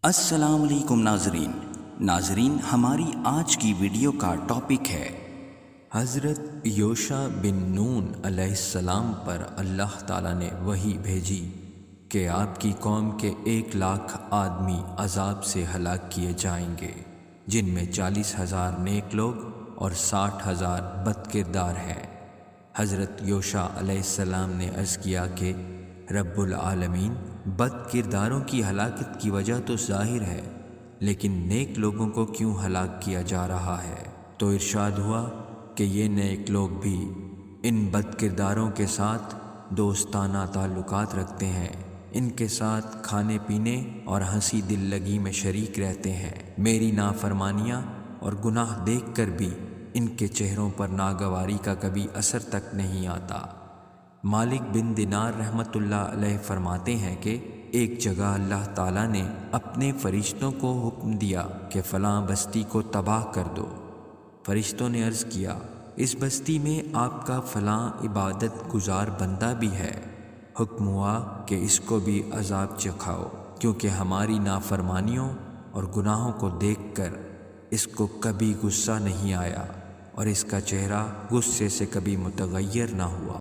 السلام علیکم ناظرین ہماری آج کی ویڈیو کا ٹاپک ہے حضرت یوشع بن نون علیہ السلام پر اللہ تعالیٰ نے وحی بھیجی کہ آپ کی قوم کے 1,00,000 آدمی عذاب سے ہلاک کیے جائیں گے، جن میں 40,000 نیک لوگ اور 60,000 بد کردار ہیں۔ حضرت یوشع علیہ السلام نے عرض کیا کہ رب العالمین، بد کرداروں کی ہلاکت کی وجہ تو ظاہر ہے، لیکن نیک لوگوں کو کیوں ہلاک کیا جا رہا ہے؟ تو ارشاد ہوا کہ یہ نیک لوگ بھی ان بد کرداروں کے ساتھ دوستانہ تعلقات رکھتے ہیں، ان کے ساتھ کھانے پینے اور ہنسی دل لگی میں شریک رہتے ہیں، میری نافرمانیاں اور گناہ دیکھ کر بھی ان کے چہروں پر ناگواری کا کبھی اثر تک نہیں آتا۔ مالک بن دینار رحمۃ اللہ علیہ فرماتے ہیں کہ ایک جگہ اللہ تعالیٰ نے اپنے فرشتوں کو حکم دیا کہ فلاں بستی کو تباہ کر دو۔ فرشتوں نے عرض کیا، اس بستی میں آپ کا فلاں عبادت گزار بندہ بھی ہے۔ حکم ہوا کہ اس کو بھی عذاب چکھاؤ، کیونکہ ہماری نافرمانیوں اور گناہوں کو دیکھ کر اس کو کبھی غصہ نہیں آیا اور اس کا چہرہ غصے سے کبھی متغیر نہ ہوا۔